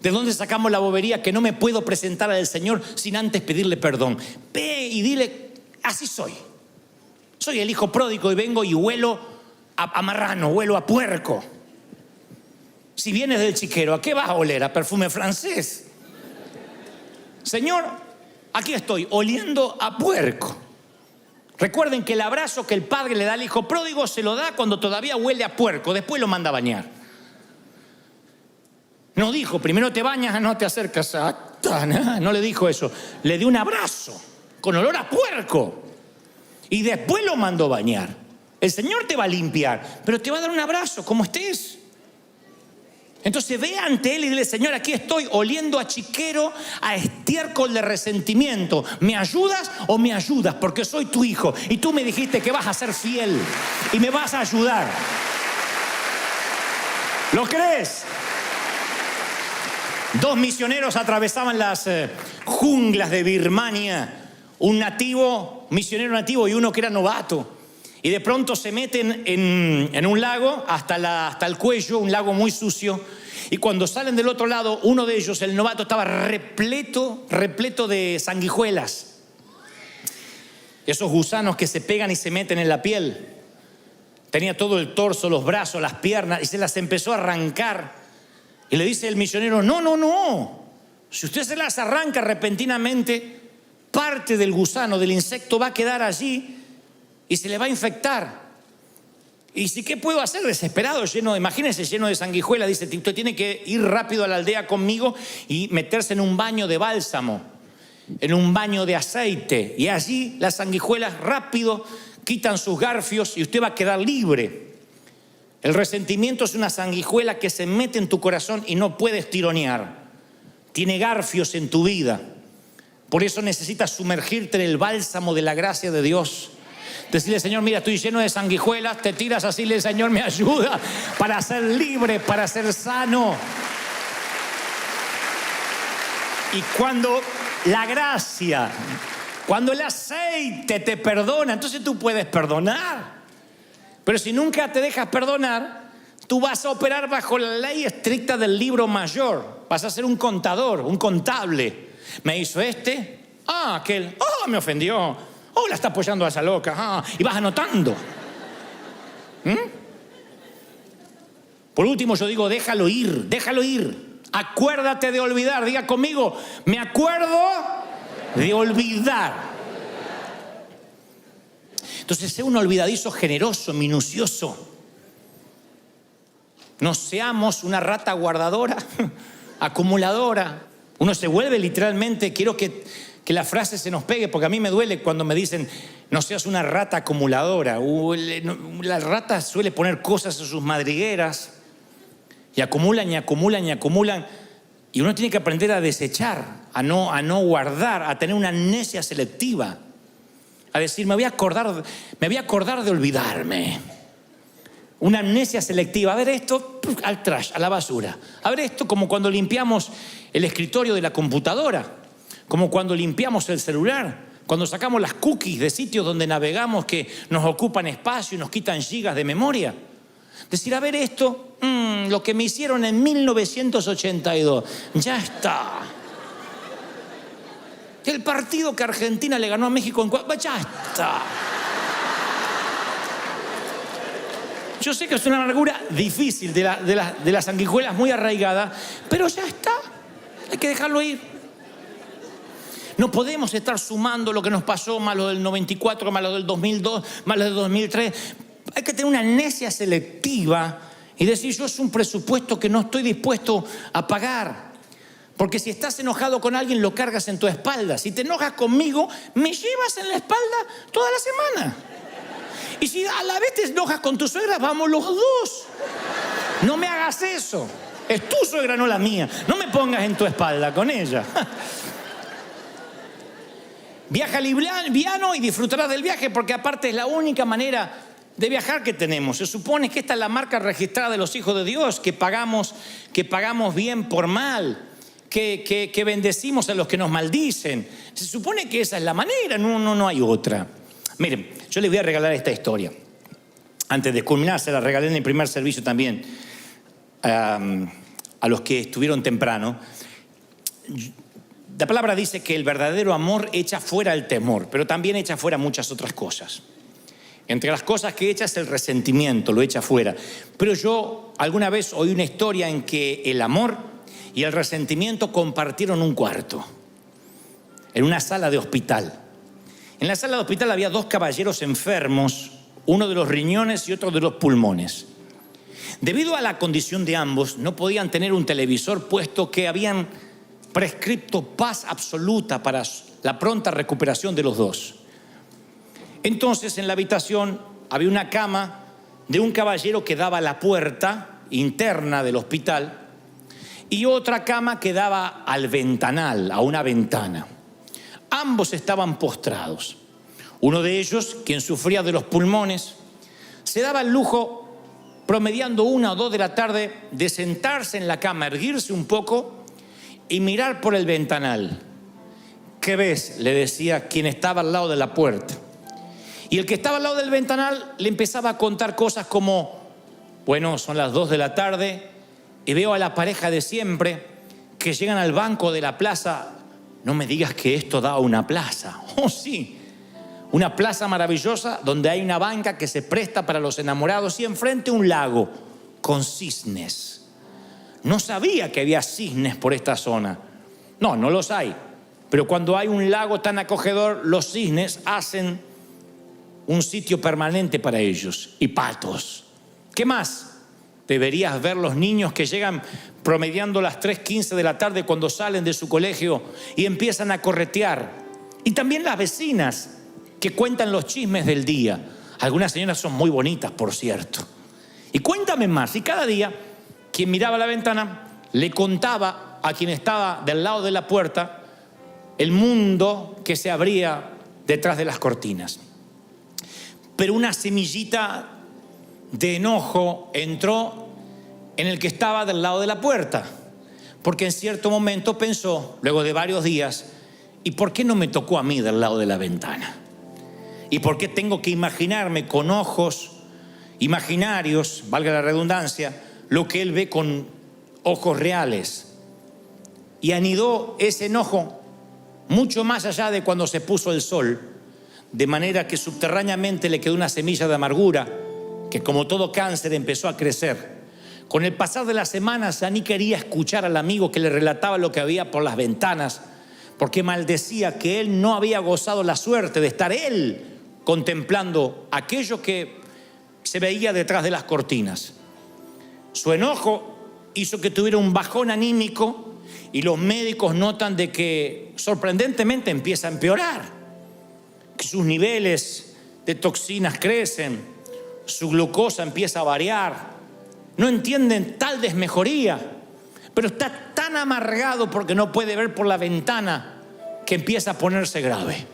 ¿De dónde sacamos la bobería que no me puedo presentar al Señor sin antes pedirle perdón? Ve y dile, así soy. Soy el hijo pródigo y vengo y huelo a marrano, huelo a puerco. Si vienes del chiquero, ¿a qué vas a oler? ¿A perfume francés? Señor, aquí estoy, oliendo a puerco. Recuerden que el abrazo que el padre le da al hijo pródigo se lo da cuando todavía huele a puerco, después lo manda a bañar. No dijo, primero te bañas, no te acercas a... No le dijo eso. Le dio un abrazo con olor a puerco. Y después lo mandó a bañar. El Señor te va a limpiar, pero te va a dar un abrazo, como estés. Entonces ve ante Él y dile, Señor, aquí estoy oliendo a chiquero, a estiércol de resentimiento. ¿Me ayudas o me ayudas? Porque soy tu hijo. Y tú me dijiste que vas a ser fiel y me vas a ayudar. ¿Lo crees? 2 misioneros atravesaban las junglas de Birmania, un nativo, misionero nativo y uno que era novato. Y de pronto se meten en un lago hasta el cuello, un lago muy sucio. Y cuando salen del otro lado, uno de ellos, el novato, estaba repleto de sanguijuelas. Esos gusanos que se pegan y se meten en la piel. Tenía todo el torso, los brazos, las piernas y se las empezó a arrancar. Y le dice el misionero, no. Si usted se las arranca repentinamente, parte del gusano, del insecto va a quedar allí y se le va a infectar. Y si, ¿qué puedo hacer? Desesperado, imagínense, lleno de sanguijuelas. Dice, usted tiene que ir rápido a la aldea conmigo y meterse en un baño de bálsamo, en un baño de aceite. Y allí las sanguijuelas rápido quitan sus garfios y usted va a quedar libre. El resentimiento es una sanguijuela que se mete en tu corazón y no puedes tironear. Tiene garfios en tu vida. Por eso necesitas sumergirte en el bálsamo de la gracia de Dios. Decirle, Señor, mira, estoy lleno de sanguijuelas. Te tiras así, le Señor, me ayuda para ser libre, para ser sano. Y cuando la gracia, cuando el aceite te perdona, entonces tú puedes perdonar. Pero si nunca te dejas perdonar, tú vas a operar bajo la ley estricta del libro mayor. Vas a ser un contador, un contable. ¿Me hizo este? Aquel. Me ofendió. La está apoyando a esa loca. Y vas anotando. Por último yo digo, déjalo ir. Acuérdate de olvidar. Diga conmigo, me acuerdo de olvidar. Entonces, sé un olvidadizo generoso, minucioso. No seamos una rata guardadora, acumuladora. Uno se vuelve literalmente, quiero que la frase se nos pegue, porque a mí me duele cuando me dicen, no seas una rata acumuladora. La rata suele poner cosas en sus madrigueras y acumulan. Y uno tiene que aprender a desechar, a no guardar, a tener una amnesia selectiva. A decir, me voy a acordar de olvidarme. Una amnesia selectiva. A ver esto, al trash, a la basura. A ver esto, como cuando limpiamos el escritorio de la computadora, como cuando limpiamos el celular, Cuando sacamos las cookies de sitios donde navegamos que nos ocupan espacio y nos quitan gigas de memoria. Decir, a ver esto, lo que me hicieron en 1982, ya está. El partido que Argentina le ganó a México ya está. Yo sé que es una amargura difícil de las sanguijuelas muy arraigada, pero ya está. Hay que dejarlo ir. No podemos estar sumando lo que nos pasó, más lo del 94, más lo del 2002, más lo del 2003. Hay que tener una amnesia selectiva y decir, yo es un presupuesto que no estoy dispuesto a pagar. Porque si estás enojado con alguien, lo cargas en tu espalda. Si te enojas conmigo, me llevas en la espalda toda la semana. Y si a la vez te enojas con tu suegra, vamos los dos. No me hagas eso. Es tu suegra, no la mía. No me pongas en tu espalda con ella. Viaja liviano y disfrutarás del viaje, porque aparte es la única manera de viajar que tenemos. Se supone que esta es la marca registrada de los hijos de Dios, que pagamos bien por mal, que bendecimos a los que nos maldicen. Se supone que esa es la manera, no hay otra. Miren, yo les voy a regalar esta historia. Antes de culminar, se la regalé en el primer servicio también a los que estuvieron temprano. La palabra dice que el verdadero amor echa fuera el temor, pero también echa fuera muchas otras cosas. Entre las cosas que echa es el resentimiento, lo echa fuera. Pero yo alguna vez oí una historia en que el amor y el resentimiento compartieron un cuarto, en una sala de hospital. En la sala de hospital había dos caballeros enfermos, uno de los riñones y otro de los pulmones. Debido a la condición de ambos, no podían tener un televisor, puesto que habían prescripto paz absoluta para la pronta recuperación de los dos. Entonces, en la habitación había una cama de un caballero que daba a la puerta interna del hospital y otra cama que daba al ventanal, a una ventana. Ambos estaban postrados. Uno de ellos, quien sufría de los pulmones, se daba el lujo, promediando 1 o 2 de la tarde, de sentarse en la cama, erguirse un poco y mirar por el ventanal. ¿Qué ves?, le decía quien estaba al lado de la puerta. Y el que estaba al lado del ventanal le empezaba a contar cosas como, bueno, son las 2 de la tarde y veo a la pareja de siempre que llegan al banco de la plaza. No me digas que esto da a una plaza. Oh, sí, una plaza maravillosa donde hay una banca que se presta para los enamorados y enfrente un lago con cisnes. No sabía que había cisnes por esta zona. No los hay. Pero cuando hay un lago tan acogedor, los cisnes hacen un sitio permanente para ellos. Y patos. ¿Qué más? Deberías ver los niños que llegan promediando las 3:15 de la tarde cuando salen de su colegio y empiezan a corretear. Y también las vecinas que cuentan los chismes del día. Algunas señoras son muy bonitas, por cierto. Y cuéntame más. Y cada día, quien miraba a la ventana le contaba a quien estaba del lado de la puerta el mundo que se abría detrás de las cortinas. Pero una semillita de enojo entró en el que estaba del lado de la puerta, porque en cierto momento pensó, luego de varios días, ¿y por qué no me tocó a mí del lado de la ventana? ¿Y por qué tengo que imaginarme con ojos imaginarios, valga la redundancia, lo que él ve con ojos reales? Y anidó ese enojo mucho más allá de cuando se puso el sol, de manera que subterráneamente le quedó una semilla de amargura que, como todo cáncer, empezó a crecer. Con el pasar de las semanas ya ni quería escuchar al amigo que le relataba lo que había por las ventanas, porque maldecía que él no había gozado la suerte de estar él contemplando aquello que se veía detrás de las cortinas. Su enojo hizo que tuviera un bajón anímico y los médicos notan de que sorprendentemente empieza a empeorar, que sus niveles de toxinas crecen, su glucosa empieza a variar. No entienden tal desmejoría, pero está tan amargado porque no puede ver por la ventana que empieza a ponerse grave.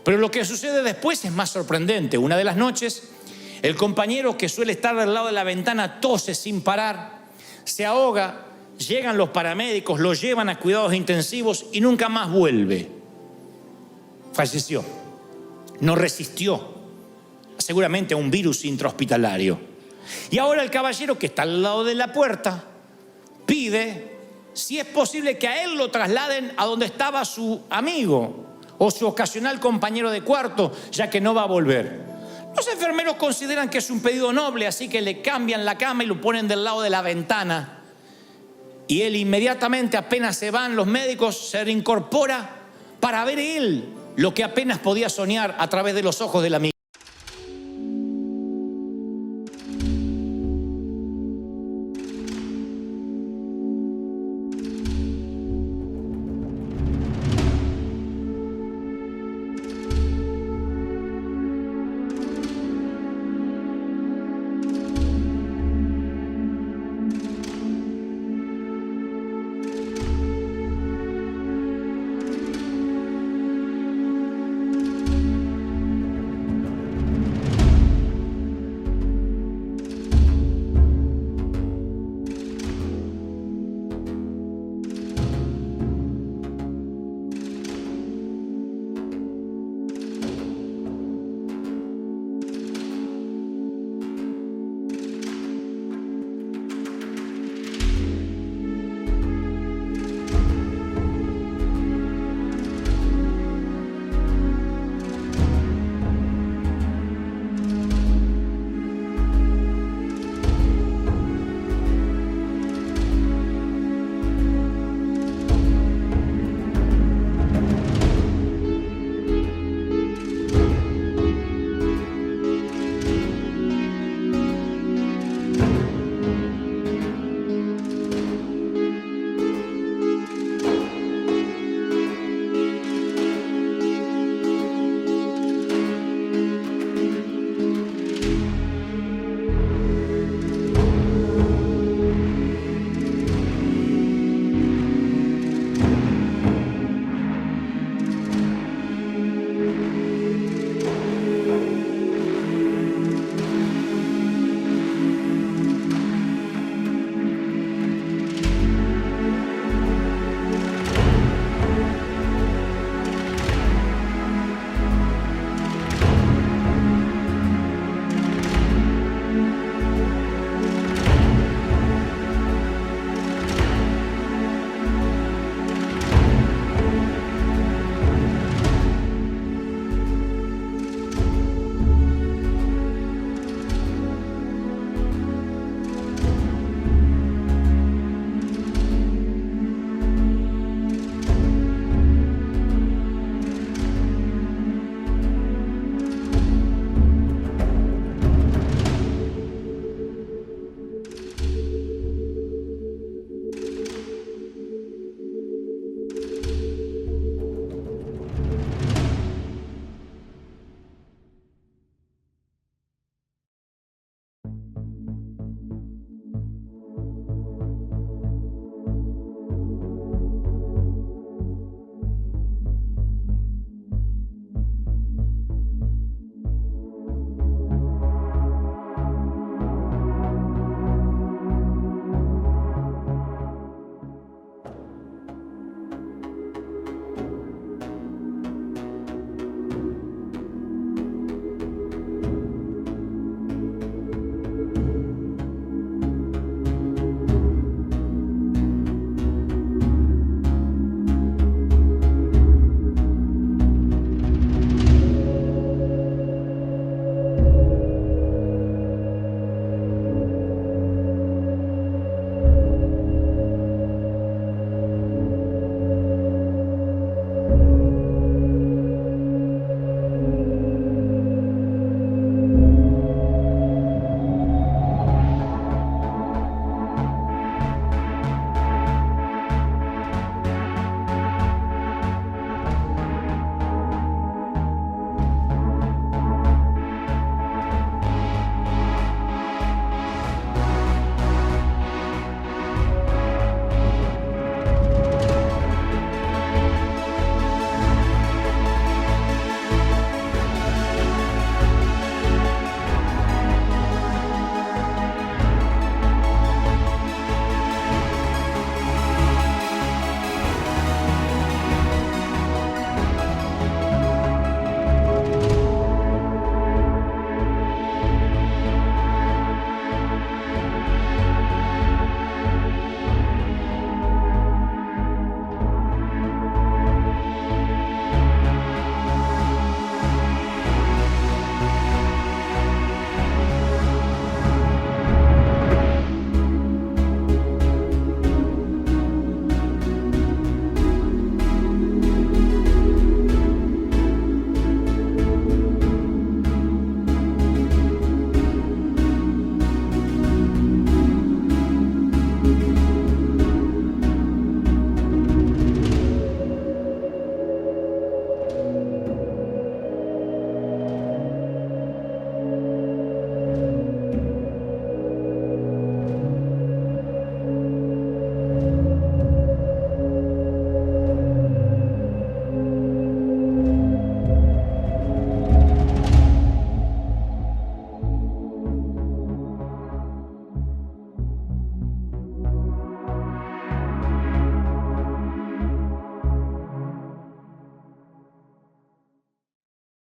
Pero lo que sucede después es más sorprendente. Una de las noches, el compañero que suele estar al lado de la ventana tose sin parar, se ahoga, llegan los paramédicos, lo llevan a cuidados intensivos y nunca más vuelve. falleció. No resistió, seguramente, a un virus intrahospitalario. Y ahora el caballero que está al lado de la puerta pide si es posible que a él lo trasladen a donde estaba su amigo o su ocasional compañero de cuarto, ya que no va a volver. Los enfermeros consideran que es un pedido noble, así que le cambian la cama y lo ponen del lado de la ventana. Y él inmediatamente, apenas se van los médicos, se reincorpora para ver él lo que apenas podía soñar a través de los ojos del amigo.